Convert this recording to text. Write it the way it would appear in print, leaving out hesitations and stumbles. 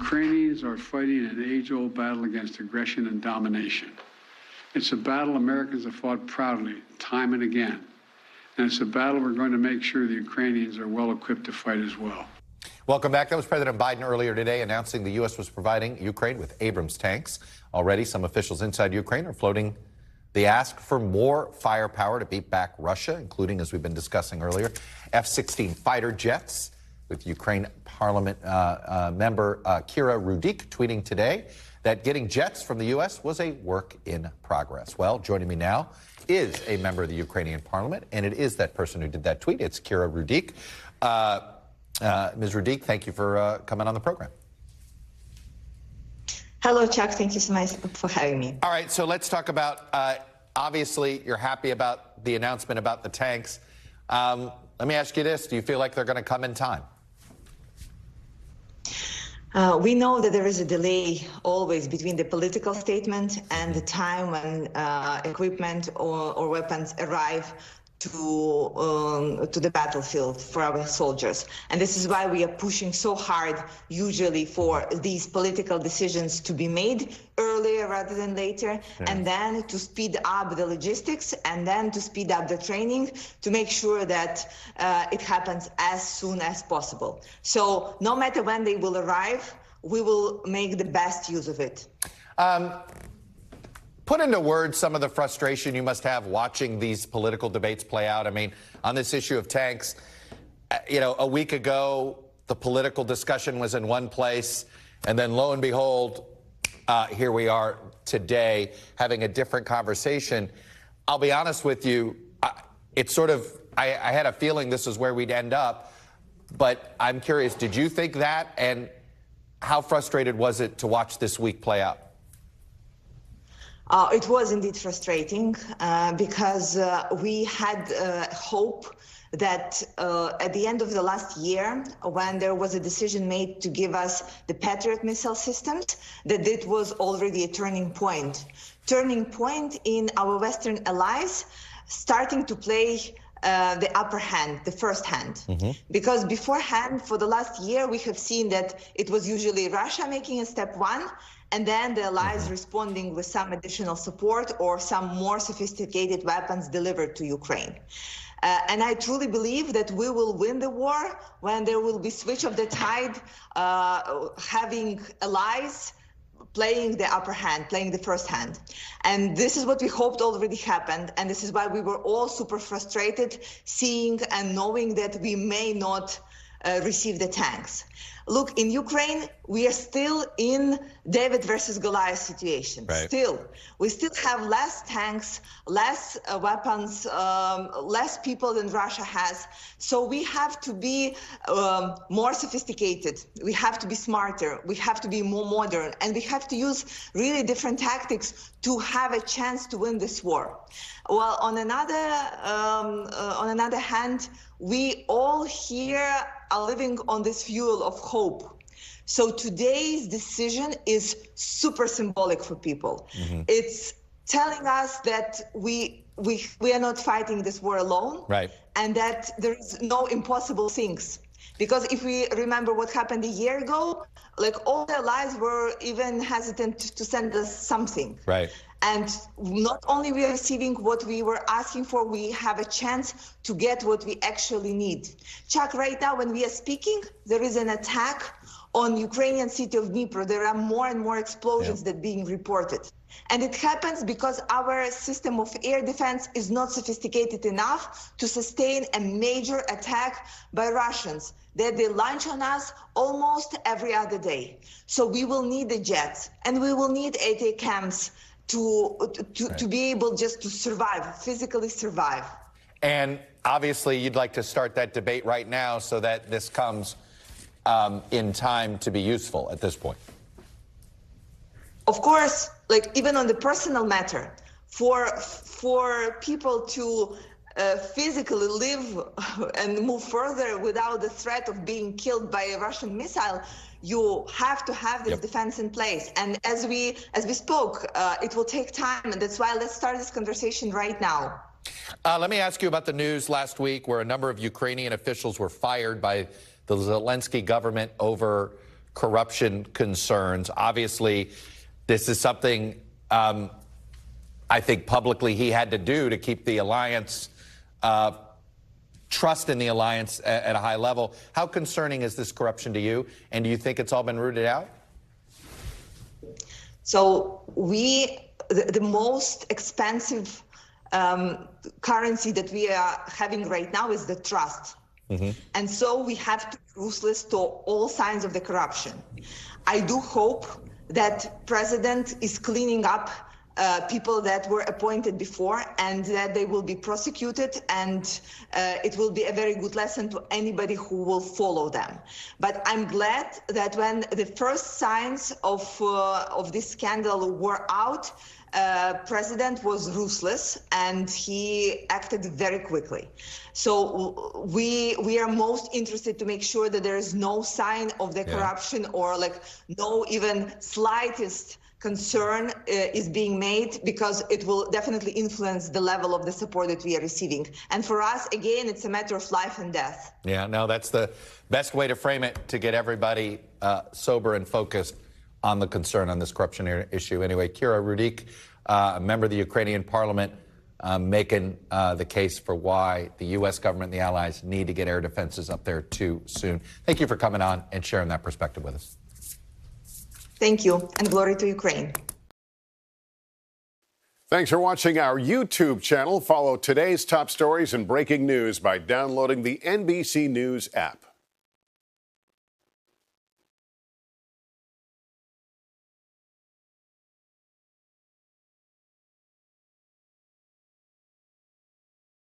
Ukrainians are fighting an age-old battle against aggression and domination. It's a battle Americans have fought proudly, time and again. And it's a battle we're going to make sure the Ukrainians are well equipped to fight as well. Welcome back. That was President Biden earlier today announcing the U.S. was providing Ukraine with Abrams tanks. Already, some officials inside Ukraine are floating the ask for more firepower to beat back Russia, including, as we've been discussing earlier, F-16 fighter jets, with Ukraine Parliament member Kira Rudik tweeting today that getting jets from the U.S. was a work in progress. Well, joining me now is a member of the Ukrainian Parliament, and it is that person who did that tweet. It's Kira Rudik. Ms. Rudik, thank you for coming on the program. Hello, Chuck. Thank you so much for having me. All right, so let's talk about, obviously, you're happy about the announcement about the tanks. Let me ask you this. Do you feel like they're going to come in time? We know that there is a delay always between the political statement and the time when equipment or weapons arrive to the battlefield for our soldiers. And this is why we are pushing so hard, usually, for these political decisions to be made earlier rather than later, and then to speed up the logistics, and then to speed up the training to make sure that it happens as soon as possible. So no matter when they will arrive, we will make the best use of it. Put into words some of the frustration you must have watching these political debates play out. I mean, on this issue of tanks, you know, a week ago, the political discussion was in one place, and then lo and behold, here we are today having a different conversation. I'll be honest with you, it's sort of, I had a feeling this is where we'd end up, but I'm curious, did you think that? And how frustrated was it to watch this week play out? It was indeed frustrating because we had hope that at the end of the last year, when there was a decision made to give us the Patriot missile systems, that it was already a turning point in our Western allies starting to play the upper hand, the first hand. Because beforehand, for the last year, we have seen that it was usually Russia making a step one, and then the allies responding with some additional support or some more sophisticated weapons delivered to Ukraine. And I truly believe that we will win the war when there will be switch of the tide, having allies playing the upper hand, playing the first hand. And this is what we hoped already happened. And this is why we were all super frustrated seeing and knowing that we may not receive the tanks. Look, in Ukraine, we are still in David versus Goliath situation. Right. We still have less tanks, less weapons, less people than Russia has. So we have to be more sophisticated. We have to be smarter. We have to be more modern, and we have to use really different tactics to have a chance to win this war. Well, on another hand, we all here are living on this fuel of hope. So today's decision is super symbolic for people. It's telling us that we are not fighting this war alone, right, and that there is no impossible things. Because if we remember what happened a year ago, like all the allies were even hesitant to send us something. Right. And not only we are receiving what we were asking for, we have a chance to get what we actually need. Chuck, right now when we are speaking, there is an attack on Ukrainian city of Dnipro. There are more and more explosions that are being reported. And it happens because our system of air defense is not sophisticated enough to sustain a major attack by Russians that they launch on us almost every other day. So we will need the jets, and we will need ATACMS to be able just to survive, physically survive. And obviously you'd like to start that debate right now so that this comes in time to be useful at this point. Of course, like even on the personal matter, for people to physically live and move further without the threat of being killed by a Russian missile, you have to have this defense in place. And as we spoke, it will take time, and that's why let's start this conversation right now. Let me ask you about the news last week where a number of Ukrainian officials were fired by the Zelensky government over corruption concerns. Obviously, this is something I think publicly he had to do to keep the alliance, trust in the alliance at a high level. How concerning is this corruption to you? And do you think it's all been rooted out? So the most expensive currency that we are having right now is the trust. And so we have to be ruthless to all signs of the corruption. I do hope that President is cleaning up people that were appointed before and that they will be prosecuted, and it will be a very good lesson to anybody who will follow them. But I'm glad that when the first signs of this scandal were out, President was ruthless and he acted very quickly. So we are most interested to make sure that there is no sign of the corruption or like no even slightest concern is being made, because it will definitely influence the level of the support that we are receiving. And for us, again, it's a matter of life and death. Yeah, no, that's the best way to frame it, to get everybody sober and focused on the concern on this corruption issue. Anyway, Kira Rudik, a member of the Ukrainian parliament, making the case for why the U.S. government and the allies need to get air defenses up there too soon. Thank you for coming on and sharing that perspective with us. Thank you, and glory to Ukraine. Thanks for watching our YouTube channel. Follow today's top stories and breaking news by downloading the NBC News app.